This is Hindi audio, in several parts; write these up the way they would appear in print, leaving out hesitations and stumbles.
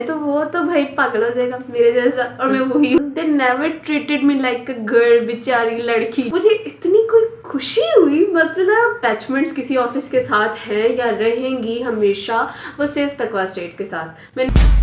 तो वो तो भाई पागल हो जाएगा मेरे जैसा, और मैं वही। They never treated me like a girl, बेचारी लड़की। मुझे इतनी कोई खुशी हुई, मतलब अटैचमेंट्स किसी ऑफिस के साथ है या रहेंगी हमेशा, वो सिर्फ तकवा स्टेट के साथ। मैंने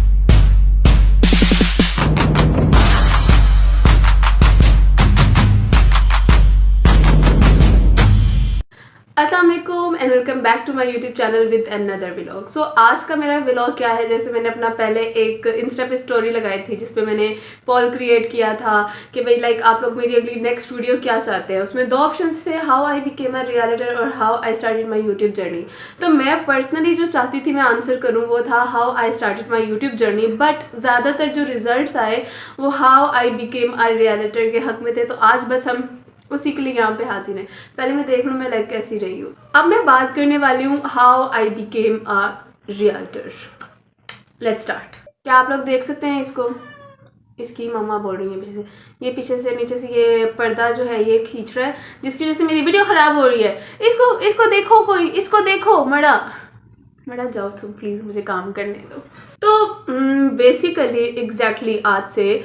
अस्सलाम वालेकुम and welcome back to my YouTube channel with another vlog. So आज का मेरा व्लॉग क्या है, जैसे मैंने अपना पहले एक इंस्टा पे स्टोरी लगाई थी जिसपे मैंने पोल क्रिएट किया था कि भाई लाइक आप लोग मेरी अगली नेक्स्ट वीडियो क्या चाहते हैं। उसमें दो ऑप्शंस थे, हाउ आई बिकेम अ रियलिटर और how I started my YouTube journey. तो मैं पर्सनली जो चाहती थी मैं आंसर करूँ वो था how I started my YouTube journey, but ज़्यादातर जो रिजल्ट आए वो हाउ आई बिकेम अ रियलिटर के हक में थे। तो आज बस हम उसी के लिए यहाँ पे हाजिर है। पहले मैं देख लूँ मैं लाइक कैसी रही हूँ। अब मैं बात करने वाली हूँ how I became a realtor. Let's start. क्या आप लोग देख सकते हैं इसको? इसकी मम्मा बोल रही है पीछे से, ये पीछे से नीचे से ये पर्दा जो है ये खींच रहा है जिसकी वजह से मेरी वीडियो खराब हो रही है। इसको देखो, कोई इसको देखो। मड़ा जाओ तुम प्लीज़, मुझे काम करने दो। तो बेसिकली एग्जैक्टली आज से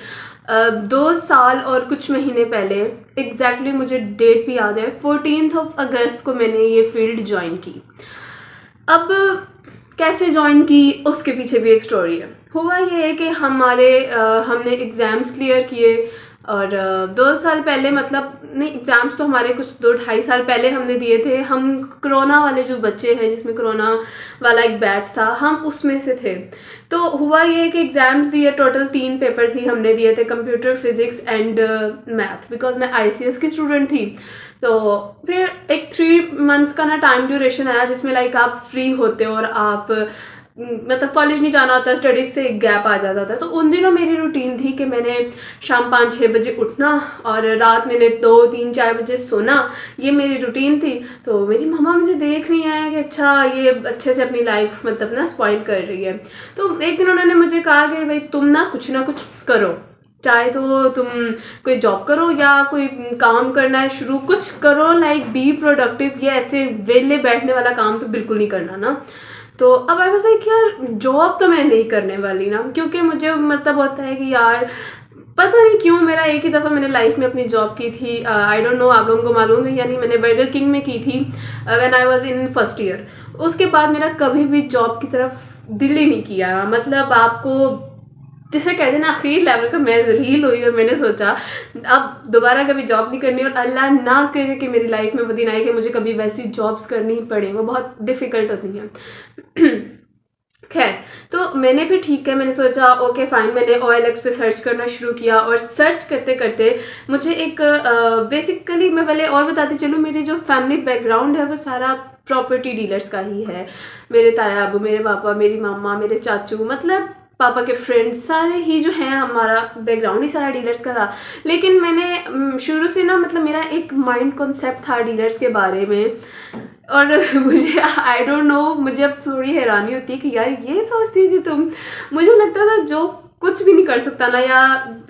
2 साल और कुछ महीने पहले, एग्जैक्टली मुझे डेट भी याद है, 14 अगस्त को मैंने ये फील्ड ज्वाइन की। अब कैसे ज्वाइन की उसके पीछे भी एक स्टोरी है। हुआ ये है कि हमने एग्ज़ाम्स क्लियर किए और 2 साल पहले, मतलब नहीं, एग्ज़ाम्स तो हमारे कुछ 2-2.5 साल पहले हमने दिए थे। हम कोरोना वाले जो बच्चे हैं जिसमें कोरोना वाला एक बैच था, हम उसमें से थे। तो हुआ ये कि एग्ज़ाम्स दिए, टोटल 3 पेपर्स ही हमने दिए थे, computer, physics and math, because मैं ICS की स्टूडेंट थी। तो फिर एक 3 मंथ्स का ना टाइम ड्यूरेशन आया जिसमें लाइक आप फ्री होते हो और आप मतलब कॉलेज नहीं जाना होता, स्टडीज से एक गैप आ जाता था। तो उन दिनों मेरी रूटीन थी कि मैंने शाम 5-6 बजे उठना और रात मैंने 2-3-4 बजे सोना, ये मेरी रूटीन थी। तो मेरी मम्मा मुझे देख रही हैं कि अच्छा ये अच्छे से अपनी लाइफ मतलब ना स्पॉइल कर रही है। तो एक दिन उन्होंने मुझे कहा कि भाई तुम ना कुछ करो, चाहे तो तुम कोई जॉब करो या कोई काम करना है शुरू, कुछ करो, लाइक बी प्रोडक्टिव। ये ऐसे वेले बैठने वाला काम तो बिल्कुल नहीं करना ना। तो अब आई वाज लाइक यार जॉब तो मैं नहीं करने वाली ना, क्योंकि मुझे मतलब होता है कि यार पता नहीं क्यों मेरा एक ही दफ़ा मैंने लाइफ में अपनी जॉब की थी। आई डोंट नो आप लोगों को मालूम है, यानी मैंने बर्गर किंग में की थी when I was in first year. उसके बाद मेरा कभी भी जॉब की तरफ दिल ही नहीं किया। मतलब आपको जिसे कहते हैं ना आखिरी लेवल का मैं जलील हुई और मैंने सोचा अब दोबारा कभी जॉब नहीं करनी, और अल्लाह ना करे कि मेरी लाइफ में वो दिन आए कि मुझे कभी वैसी जॉब्स करनी पड़े, वो बहुत डिफ़िकल्ट होती हैं। खैर, तो मैंने फिर ठीक है, मैंने सोचा ओके फाइन, मैंने OLX पे सर्च करना शुरू किया और सर्च करते करते मुझे एक बेसिकली मैं पहले और बताती चलूँ, मेरी जो फैमिली बैकग्राउंड है वो सारा प्रॉपर्टी डीलर्स का ही है। मेरे ताया अबू, मेरे पापा, मेरी मामा, मेरे चाचू, मतलब पापा के फ्रेंड्स सारे ही जो हैं, हमारा बैकग्राउंड ही सारा डीलर्स का था। लेकिन मैंने शुरू से ना, मतलब मेरा एक माइंड कॉन्सेप्ट था डीलर्स के बारे में, और मुझे आई डोंट नो, मुझे अब थोड़ी हैरानी होती है कि यार ये सोचती थी तुम। मुझे लगता था जो कुछ भी नहीं कर सकता ना, या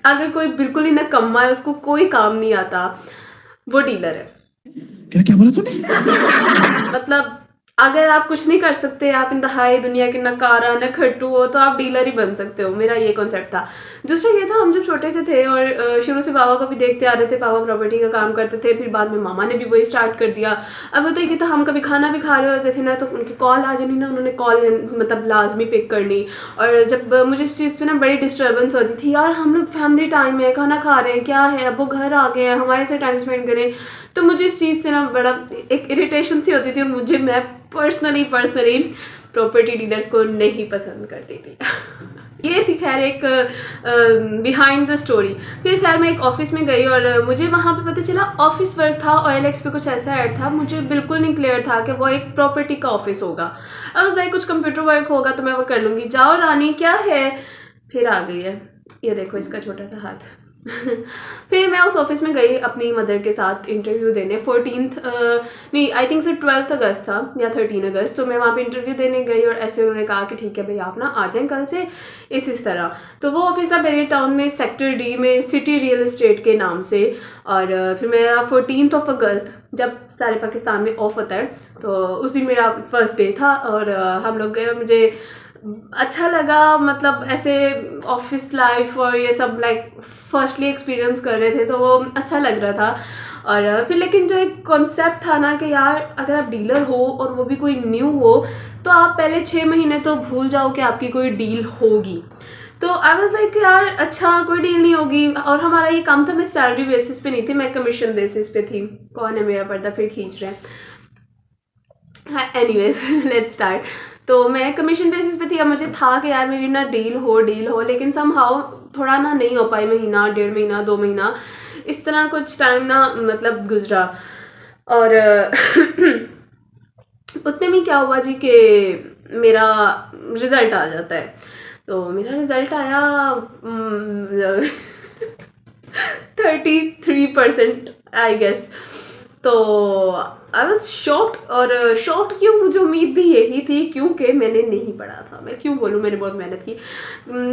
अगर कोई बिल्कुल ही ना कम्मा है, उसको कोई काम नहीं आता, वो डीलर है। क्या बोला तूने? मतलब अगर आप कुछ नहीं कर सकते, आप इंतहाई दुनिया के नकारा न खट्टू हो, तो आप डीलर ही बन सकते हो। मेरा ये कॉन्सेप्ट था। दूसरा ये था, हम जब छोटे से थे और शुरू से पापा को भी देखते आ रहे थे, पापा प्रॉपर्टी का काम करते थे, फिर बाद में मामा ने भी वही स्टार्ट कर दिया। अब तो ये था, हम कभी खाना भी खा रहे होते थे ना, तो उनकी कॉल आ जानी ना, उन्होंने कॉल मतलब लाजमी पिक करनी। और जब मुझे इस चीज़ पर ना बड़ी डिस्टर्बेंस होती थी, यार हम लोग फैमिली टाइम है, खाना खा रहे हैं, क्या है, अब वो घर आ गए हैं, हमारे से टाइम स्पेंड करें। तो मुझे इस चीज़ से ना बड़ा एक इरिटेशन सी होती थी, और मैं पर्सनली प्रॉपर्टी डीलर्स को नहीं पसंद करती थी। ये थी खैर एक बिहाइंड द स्टोरी। फिर खैर मैं एक ऑफिस में गई और मुझे वहाँ पे पता चला ऑफिस वर्क था, OLX पे कुछ ऐसा ऐड था, मुझे बिल्कुल नहीं क्लियर था कि वो एक प्रॉपर्टी का ऑफिस होगा। अब उस लाइक कुछ कंप्यूटर वर्क होगा तो मैं वो कर लूँगी, जाओ रानी क्या है। फिर आ गई है, ये देखो इसका छोटा सा हाथ। फिर मैं उस ऑफिस में गई अपनी मदर के साथ इंटरव्यू देने। 14th नहीं, आई थिंक से 12th अगस्त था या 13 अगस्त। तो मैं वहाँ पे इंटरव्यू देने गई और ऐसे उन्होंने कहा कि ठीक है भाई आप ना आ जाएं कल से, इस तरह। तो वो ऑफिस था पेरियर टाउन में, सेक्टर D में, सिटी रियल एस्टेट के नाम से। और फिर मेरा 14th अगस्त, जब सारे पाकिस्तान में ऑफ होता है, तो उसी मेरा फर्स्ट डे था। और हम लोग गए, मुझे अच्छा लगा, मतलब ऐसे ऑफिस लाइफ और ये सब लाइक फर्स्टली एक्सपीरियंस कर रहे थे तो वो अच्छा लग रहा था। और फिर लेकिन जो एक कॉन्सेप्ट था ना कि यार अगर आप डीलर हो और वो भी कोई न्यू हो तो आप पहले 6 महीने तो भूल जाओ कि आपकी कोई डील होगी। तो आई वॉज लाइक यार अच्छा कोई डील नहीं होगी, और हमारा ये काम था, मैं सैलरी बेसिस पे नहीं थी, मैं कमीशन बेसिस पे थी। कौन है मेरा पर्दा फिर खींच रहा है? हाँ एनीवेज लेट्स स्टार्ट। तो मैं कमीशन बेसिस पे थी। अब मुझे था कि यार मेरी ना डील हो, लेकिन समहाउ थोड़ा ना नहीं हो पाई, महीना 1.5 महीना 2 महीना इस तरह कुछ टाइम ना मतलब गुजरा। और उतने में क्या हुआ जी कि मेरा रिजल्ट आ जाता है। तो मेरा रिजल्ट आया 33% आई गेस। तो आई वॉज शॉक्ड, और शॉक्ड क्यों, मुझे उम्मीद भी यही थी क्योंकि मैंने नहीं पढ़ा था। मैं क्यों बोलूँ, मैंने बहुत मेहनत की,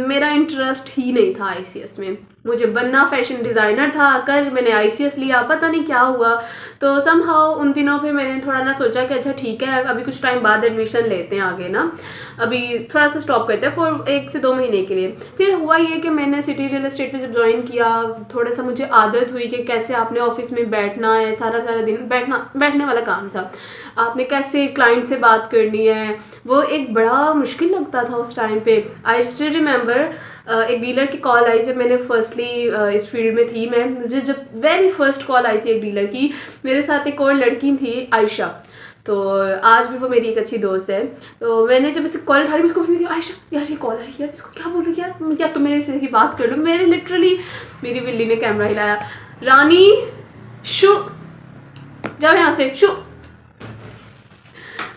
मेरा इंटरेस्ट ही नहीं था आईसीएस में। मुझे बनना फैशन डिज़ाइनर था, कर मैंने आईसीएस लिया, पता नहीं क्या हुआ। तो समहाउ उन दिनों पे मैंने थोड़ा ना सोचा कि अच्छा ठीक है अभी कुछ टाइम बाद एडमिशन लेते हैं आगे ना, अभी थोड़ा सा स्टॉप करते हैं फॉर 1 से 2 महीने के लिए। फिर हुआ ये कि मैंने सिटी रियल एस्टेट पे जब ज्वाइन किया, थोड़ा सा मुझे आदत हुई कि कैसे आपने ऑफिस में बैठना है, सारा सारा दिन बैठने वाला काम था, आपने कैसे क्लाइंट से बात करनी है, वो एक बड़ा मुश्किल लगता था उस टाइम पे। आई स्टिल रिमेंबर एक डीलर की कॉल आई जब मैंने फर्स्टली इस फील्ड में थी। मुझे जब वेरी फर्स्ट कॉल आई थी एक डीलर की, मेरे साथ एक और लड़की थी आयशा, तो आज भी वो मेरी एक अच्छी दोस्त है। तो मैंने जब इसे कॉल उठाई, उसको बोली आयशा यार ये कॉल आई यार, इसको क्या बोलूँ यार, क्या तुम मेरे से की बात कर लो। मेरे लिटरली मेरी बिल्ली ने कैमरा हिलाया, रानी शू जाओ यहाँ से शू।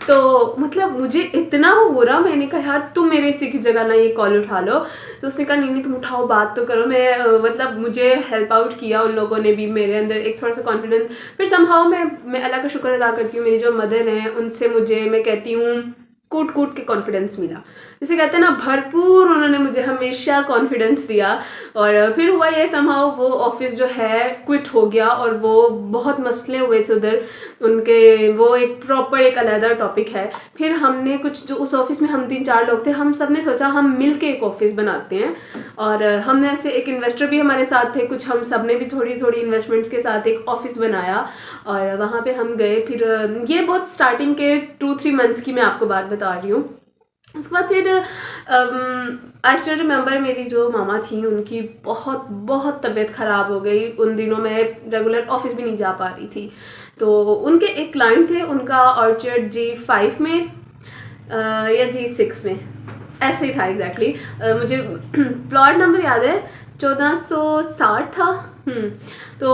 तो मतलब मुझे इतना वो हो रहा, मैंने कहा यार तुम मेरे इसी की जगह ना ये कॉल उठा लो। तो उसने कहा नहीं तुम उठाओ, बात तो करो। मैं मतलब मुझे हेल्प आउट किया उन लोगों ने भी, मेरे अंदर एक थोड़ा सा कॉन्फिडेंस। फिर समहाउ मैं अल्लाह का शुक्र अदा करती हूँ, मेरी जो मदर हैं उनसे मुझे, मैं कहती हूँ कूट कूट के कॉन्फिडेंस मिला, जिसे कहते हैं ना भरपूर, उन्होंने मुझे हमेशा कॉन्फिडेंस दिया। और फिर हुआ ये समहाउ वो ऑफिस जो है क्विट हो गया, और वो बहुत मसले हुए थे उधर उनके, वो एक प्रॉपर एक अलग टॉपिक है। फिर हमने कुछ जो उस ऑफिस में हम 3-4 लोग थे, हम सब ने सोचा हम मिल के एक ऑफिस बनाते हैं। और हमने ऐसे एक इन्वेस्टर भी हमारे साथ थे कुछ, हम सब ने भी थोड़ी थोड़ी इन्वेस्टमेंट्स के साथ एक ऑफिस बनाया और वहाँ पे हम गए। फिर ये बहुत स्टार्टिंग के 2-3 मंथ्स की मैं आपको बात बता रही हूँ। उसके बाद फिर आई स्टिल रिमेंबर मेरी जो मामा थी उनकी बहुत बहुत तबीयत ख़राब हो गई। उन दिनों मैं रेगुलर ऑफिस भी नहीं जा पा रही थी। तो उनके एक क्लाइंट थे, उनका ऑर्चर्ड G5 में या G6 में ऐसे ही था एग्जैक्टली मुझे प्लॉट नंबर याद है 1460 था। तो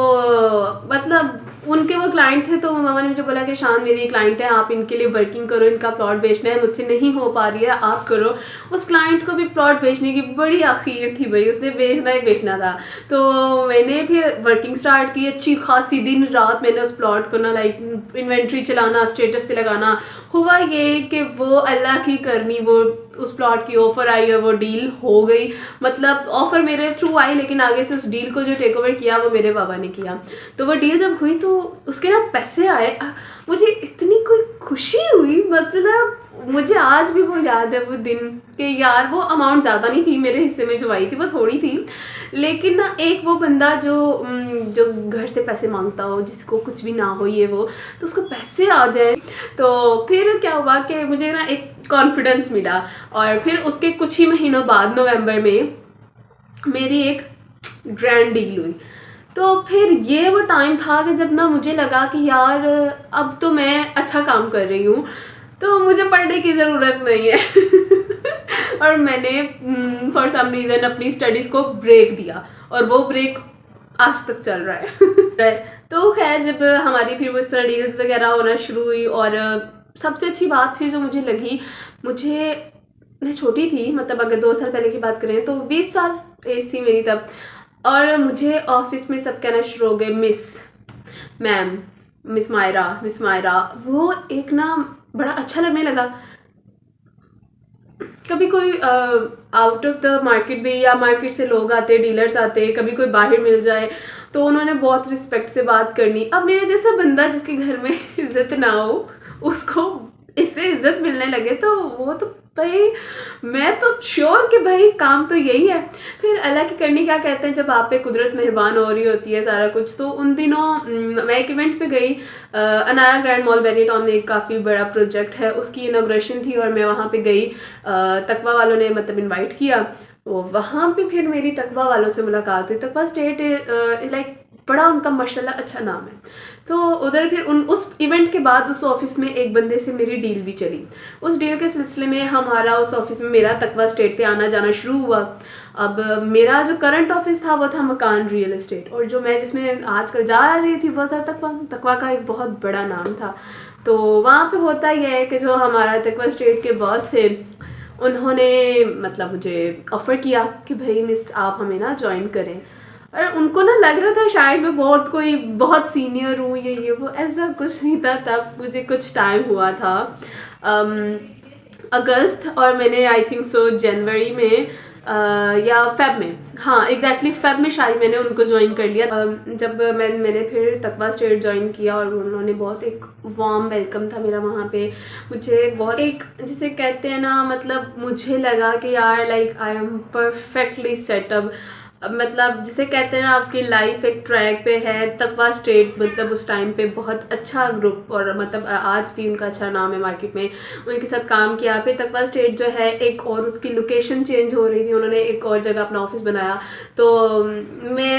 मतलब उनके वो क्लाइंट थे, तो मामा ने मुझे बोला कि शान मेरी क्लाइंट है, आप इनके लिए वर्किंग करो, इनका प्लॉट बेचना है, मुझसे नहीं हो पा रही है आप करो। उस क्लाइंट को भी प्लॉट बेचने की बड़ी आखिर थी भाई, उसने बेचना ही बेचना था। तो मैंने फिर वर्किंग स्टार्ट की, अच्छी खासी दिन रात मैंने उस प्लॉट को ना लाइक इन्वेंट्री चलाना, स्टेटस पे लगाना। हुआ ये कि वो अल्लाह की करनी, वो उस प्लॉट की ऑफर आई और वो डील हो गई। मतलब ऑफर मेरे थ्रू आई, लेकिन आगे से उस डील को जो टेक ओवर किया वो मेरे बाबा ने किया। तो वो डील जब हुई तो उसके ना पैसे आए, मुझे इतनी कोई खुशी हुई, मतलब मुझे आज भी वो याद है वो दिन कि यार वो अमाउंट ज़्यादा नहीं थी मेरे हिस्से में, जो आई थी वो थोड़ी थी, लेकिन ना एक वो बंदा जो घर से पैसे मांगता हो, जिसको कुछ भी ना हो ये वो, तो उसको पैसे आ जाए। तो फिर क्या हुआ कि मुझे ना एक कॉन्फिडेंस मिला। और फिर उसके कुछ ही महीनों बाद नवंबर में मेरी एक ग्रैंड डील हुई। तो फिर ये वो टाइम था कि जब ना मुझे लगा कि यार अब तो मैं अच्छा काम कर रही हूँ, तो मुझे पढ़ने की ज़रूरत नहीं है। और मैंने फॉर सम रीज़न अपनी स्टडीज़ को ब्रेक दिया, और वो ब्रेक आज तक चल रहा है। तो खैर जब हमारी फिर वो इस तरह डील्स वगैरह होना शुरू हुई, और सबसे अच्छी बात फिर जो मुझे लगी, मैं छोटी थी, मतलब अगर 2 साल पहले की बात करें तो 20 साल एज थी मेरी तब, और मुझे ऑफिस में सब कहना शुरू हो गए मिस मैम, मिस मायरा। वो एक ना बड़ा अच्छा लगने लगा। कभी कोई आउट ऑफ द मार्केट भी, या मार्केट से लोग आते, डीलर्स आते, कभी कोई बाहर मिल जाए तो उन्होंने बहुत रिस्पेक्ट से बात करनी। अब मेरे जैसा बंदा जिसके घर में इज्जत ना हो, उसको इससे इज्जत मिलने लगे तो वो तो भाई मैं तो श्योर कि भाई काम तो यही है। फिर अल्लाह की करनी क्या कहते हैं, जब आप पे कुदरत मेहरबान हो रही होती है सारा कुछ, तो उन दिनों मैं एक इवेंट पे गई। अनाया ग्रैंड मॉल बेरीटाउन में एक काफ़ी बड़ा प्रोजेक्ट है, उसकी इनॉग्रेशन थी और मैं वहाँ पे गई। तकवा वालों ने मतलब इनवाइट किया, तो वहाँ पे फिर मेरी तकवा वालों से मुलाकात हुई। तकवा स्टेट लाइक बड़ा उनका माशाल्लाह अच्छा नाम है। तो उधर फिर उस इवेंट के बाद उस ऑफिस में एक बंदे से मेरी डील भी चली। उस डील के सिलसिले में हमारा उस ऑफिस में मेरा तकवा स्टेट पे आना जाना शुरू हुआ। अब मेरा जो करंट ऑफिस था वो था मकान रियल एस्टेट, और जो मैं जिसमें आजकल जा रही थी वो था तकवा। तकवा का एक बहुत बड़ा नाम था। तो वहाँ पे होता यह है कि जो हमारा तकवा स्टेट के बॉस थे, उन्होंने मतलब मुझे ऑफ़र किया कि भाई मिस आप हमें ना ज्वाइन करें। और उनको ना लग रहा था शायद मैं बहुत सीनियर हूँ, ये वो, ऐसा कुछ नहीं था। तब मुझे कुछ टाइम हुआ था अगस्त, और मैंने आई थिंक सो जनवरी में या फेब में, हाँ एग्जैक्टली फेब में शायद मैंने उनको ज्वाइन कर लिया। जब मैंने फिर तकवा स्टेट ज्वाइन किया और उन्होंने बहुत एक वार्म वेलकम था मेरा वहाँ पे। मुझे बहुत एक जिसे कहते हैं ना, मतलब मुझे लगा कि यार like I am perfectly setup. मतलब जिसे कहते हैं ना आपकी लाइफ एक ट्रैक पे है। तकवा स्टेट मतलब उस टाइम पे बहुत अच्छा ग्रुप, और मतलब आज भी उनका अच्छा नाम है मार्केट में, उनके साथ काम किया। फिर तकवा स्टेट जो है एक और उसकी लोकेशन चेंज हो रही थी, उन्होंने एक और जगह अपना ऑफिस बनाया। तो मैं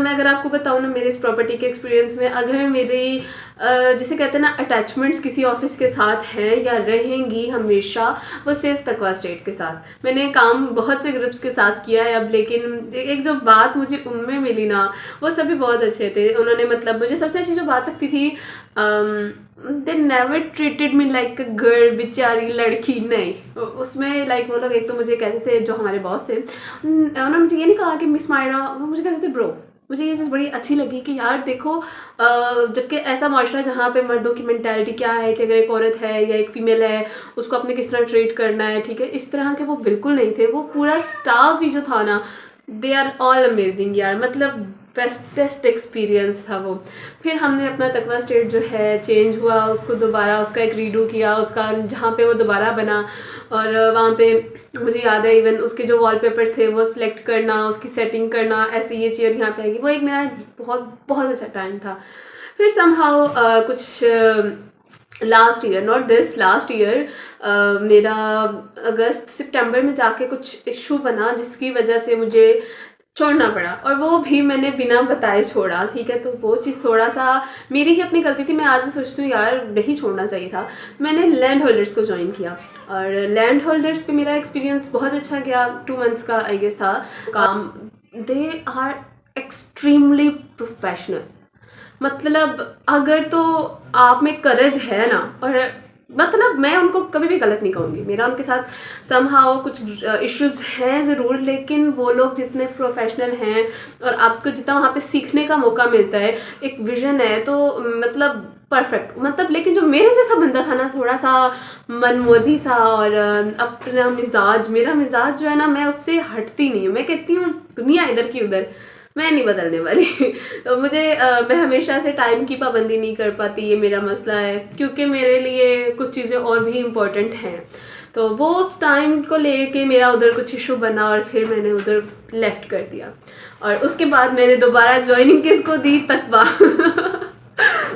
अगर आपको बताऊँ ना, मेरे इस प्रॉपर्टी के एक्सपीरियंस में अगर मेरी जिसे कहते हैं ना अटैचमेंट्स किसी ऑफिस के साथ हैं या रहेंगी हमेशा, वो सिर्फ तकवा स्टेट के साथ। मैंने काम बहुत से ग्रुप्स के साथ किया है अब, लेकिन एक जो बात मुझे उनमें मिली ना, वो सभी बहुत अच्छे थे। उन्होंने मतलब मुझे सबसे अच्छी जो बात लगती थी, they never treated me like a girl, बेचारी लड़की नहीं। उसमें लाइक वो लोग एक तो मुझे कहते थे, जो हमारे बॉस थे उन्होंने मुझे ये नहीं कहा कि मिस मायरा, वो मुझे कहते थे ब्रो। मुझे ये चीज़ बड़ी अच्छी लगी कि यार देखो, जबकि ऐसा माशरा जहाँ पे मर्दों की मेंटालिटी क्या है कि अगर एक औरत है या एक फीमेल है उसको अपने किस तरह ट्रीट करना है, ठीक है, इस तरह के वो बिल्कुल नहीं थे। वो पूरा स्टाफ ही जो था ना, दे आर ऑल अमेजिंग यार, मतलब बेस्ट एक्सपीरियंस था वो। फिर हमने अपना तकवा स्टेट जो है चेंज हुआ, उसको दोबारा उसका एक रीडू किया, उसका जहाँ पे वो दोबारा बना। और वहाँ पे मुझे याद है इवन उसके जो वॉलपेपर्स थे वो सिलेक्ट करना, उसकी सेटिंग करना, ऐसे ये चेयर यहाँ पे आएगी, वो एक मेरा बहुत अच्छा टाइम था। फिर समहाउ कुछ last year, not this, last year मेरा अगस्त सितंबर में जाके कुछ इशू बना जिसकी वजह से मुझे छोड़ना पड़ा, और वो भी मैंने बिना बताए छोड़ा, ठीक है। तो वो चीज़ थोड़ा सा मेरी ही अपनी गलती थी। मैं आज भी सोचती हूँ यार नहीं छोड़ना चाहिए था। मैंने लैंड होल्डर्स को ज्वाइन किया, और लैंड होल्डर्स पे मेरा एक्सपीरियंस बहुत अच्छा गया। 2 मंथ्स का आई गेस था काम। They are extremely professional. मतलब अगर तो आप में करेज है ना, और मतलब मैं उनको कभी भी गलत नहीं कहूँगी, मेरा उनके साथ समहाउ कुछ इश्यूज हैं ज़रूर, लेकिन वो लोग जितने प्रोफेशनल हैं और आपको जितना वहाँ पे सीखने का मौका मिलता है, एक विजन है, तो मतलब परफेक्ट। मतलब लेकिन जो मेरे जैसा बंदा था ना, थोड़ा सा मनमोजी सा और अपना मिजाज, मेरा मिजाज जो है ना, मैं उससे हटती नहीं हूँ। मैं कहती हूँ दुनिया इधर की उधर, मैं नहीं बदलने वाली। तो मुझे मैं हमेशा से टाइम की पाबंदी नहीं कर पाती, ये मेरा मसला है, क्योंकि मेरे लिए कुछ चीज़ें और भी इम्पोर्टेंट हैं। तो वो उस टाइम को लेके मेरा उधर कुछ इशू बना, और फिर मैंने उधर लेफ़्ट कर दिया। और उसके बाद मैंने दोबारा ज्वाइनिंग किसको दी, तकवा।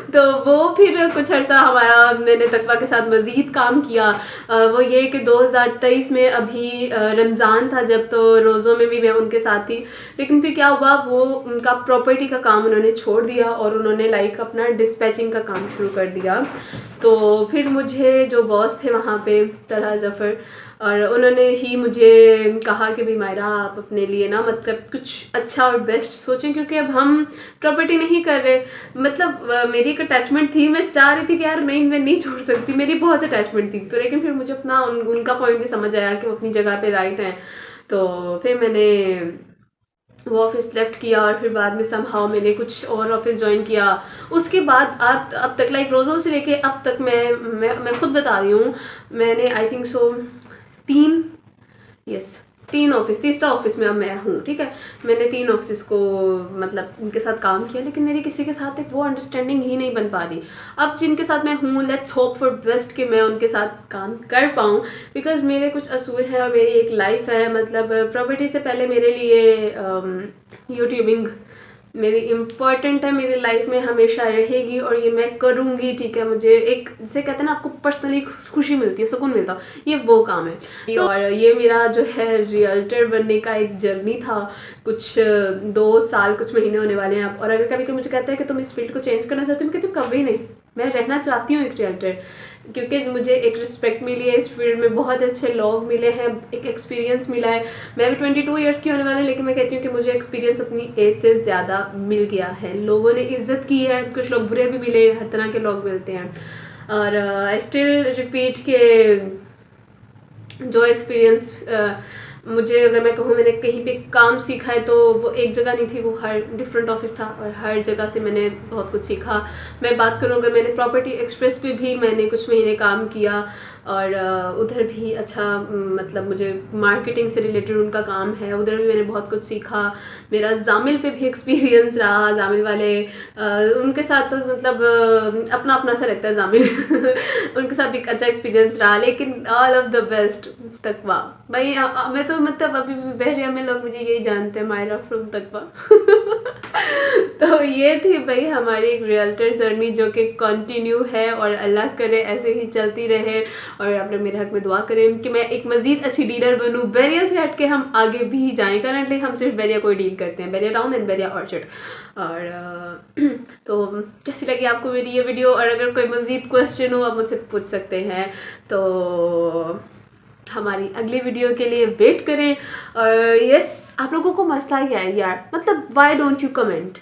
तो वो फिर कुछ अर्सा हमारा मैंने तकवा के साथ मज़ीद काम किया। वो ये कि 2023 में अभी रमज़ान था जब, तो रोज़ों में भी मैं उनके साथ थी। लेकिन फिर क्या हुआ, वो उनका प्रॉपर्टी का काम उन्होंने छोड़ दिया और उन्होंने लाइक अपना डिस्पैचिंग का काम शुरू कर दिया। तो फिर मुझे जो बॉस थे वहाँ पे, तलहा ज़फ़र, और उन्होंने ही मुझे कहा कि भाई मायरा आप अपने लिए ना मतलब कुछ अच्छा और बेस्ट सोचें, क्योंकि अब हम प्रॉपर्टी नहीं कर रहे। मतलब मेरी एक अटैचमेंट थी, मैं चाह रही थी कि यार नहीं मैं नहीं छोड़ सकती, मेरी बहुत अटैचमेंट थी। तो लेकिन फिर मुझे अपना उनका पॉइंट भी समझ आया कि वो अपनी जगह पे राइट हैं। तो फिर मैंने वो ऑफिस लेफ़्ट किया, और फिर बाद में समहाउ मैंने कुछ और ऑफिस ज्वाइन किया। उसके बाद अब तक लाइक रोज़ों से लेके अब तक मैं खुद बता रही हूँ, मैंने आई थिंक सो 3 तीसरा ऑफिस में अब मैं हूँ, ठीक है। मैंने 3 ऑफिस को मतलब उनके साथ काम किया, लेकिन मेरी किसी के साथ एक वो अंडरस्टैंडिंग ही नहीं बन पा रही। अब जिनके साथ मैं हूँ, लेट्स होप फॉर बेस्ट कि मैं उनके साथ काम कर पाऊँ, बिकॉज मेरे कुछ असूल हैं और मेरी एक लाइफ है। मतलब प्रॉपर्टी से पहले मेरे लिए यूट्यूबिंग मेरी इम्पॉर्टेंट है, मेरी लाइफ में हमेशा रहेगी और ये मैं करूँगी, ठीक है। मुझे एक जैसे कहते हैं ना, आपको पर्सनली खुशी मिलती है, सुकून मिलता है, ये वो काम है। तो और ये मेरा जो है रियल्टर बनने का एक जर्नी था। कुछ 2 साल कुछ महीने होने वाले हैं अब। और अगर कभी कोई मुझे कहता है कि तुम इस फील्ड को चेंज करना चाहती हो, मैं कहती हूँ कभी नहीं, मैं रहना चाहती हूँ एक रियल्टर, क्योंकि मुझे एक रिस्पेक्ट मिली है इस फील्ड में, बहुत अच्छे लोग मिले हैं, एक एक्सपीरियंस मिला है। मैं भी 22 ईयर्स की होने वाली हूँ, लेकिन मैं कहती हूँ कि मुझे एक्सपीरियंस अपनी एज से ज़्यादा मिल गया है। लोगों ने इज्जत की है, कुछ लोग बुरे भी मिले, हर तरह के लोग मिलते हैं। और आई स्टिल रिपीट के जो एक्सपीरियंस मुझे, अगर मैं कहूँ मैंने कहीं पे काम सीखा है, तो वो एक जगह नहीं थी, वो हर डिफरेंट ऑफिस था और हर जगह से मैंने बहुत कुछ सीखा। मैं बात करूँ, अगर मैंने प्रॉपर्टी एक्सप्रेस पे भी मैंने कुछ महीने काम किया और उधर भी अच्छा मतलब मुझे मार्केटिंग से रिलेटेड उनका काम है, उधर भी मैंने बहुत कुछ सीखा। मेरा जामिल पे भी एक्सपीरियंस रहा, जामिल वाले उनके साथ तो मतलब अपना अपना सा लगता है जामिल उनके साथ भी एक अच्छा एक्सपीरियंस रहा। लेकिन ऑल ऑफ द बेस्ट तकवा भाई। मैं तो मतलब अभी भी बहरिया में लोग मुझे यही जानते हैं, मायरा फ्रॉम तकवा तो ये थी भाई हमारी एक रियल्टर जर्नी, जो कि कंटिन्यू है और अल्लाह करे ऐसे ही चलती रहे। और आप लोग मेरे हक में दुआ करें कि मैं एक मज़ीद अच्छी डीलर बनूं, बैरिया से हट के हम आगे भी जाएं। करंटली हम सिर्फ बैरिया को डील करते हैं, Bairia town and Bairia orchard. और तो कैसी लगी आपको मेरी ये वीडियो? और अगर कोई मज़ीद क्वेश्चन हो आप मुझसे पूछ सकते हैं। तो हमारी अगली वीडियो के लिए वेट करें। और यस, आप लोगों को मसला क्या है यार, मतलब वाई डोंट यू कमेंट?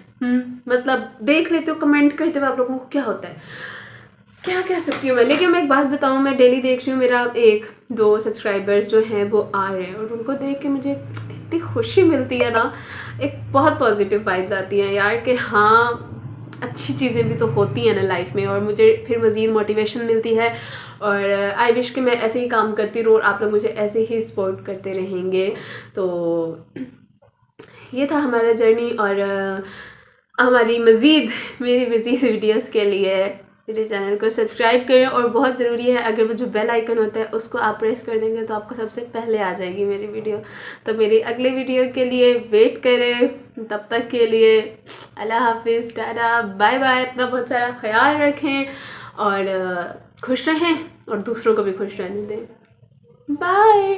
मतलब देख लेते हो कमेंट करते हुए आप लोगों को क्या होता है, क्या कह सकती हूँ मैं। लेकिन मैं एक बात बताऊँ, मैं डेली देख रही हूँ मेरा 1-2 सब्सक्राइबर्स जो हैं वो आ रहे हैं, और उनको देख के मुझे इतनी खुशी मिलती है ना, एक बहुत पॉजिटिव वाइब्स आती हैं यार कि हाँ अच्छी चीज़ें भी तो होती हैं ना लाइफ में, और मुझे फिर मज़ीद मोटिवेशन मिलती है। और आई विश कि मैं ऐसे ही काम करती रहूँ और आप लोग मुझे ऐसे ही सपोर्ट करते रहेंगे। तो ये था हमारा जर्नी। और हमारी मेरी मज़ीद वीडियोस के लिए मेरे चैनल को सब्सक्राइब करें, और बहुत ज़रूरी है अगर वो जो बेल आइकन होता है उसको आप प्रेस कर देंगे तो आपको सबसे पहले आ जाएगी मेरी वीडियो। तो मेरी अगले वीडियो के लिए वेट करें। तब तक के लिए अल्लाह हाफिज़, टाटा, बाय बाय। अपना बहुत सारा ख्याल रखें और खुश रहें और दूसरों को भी खुश रहने दें। बाय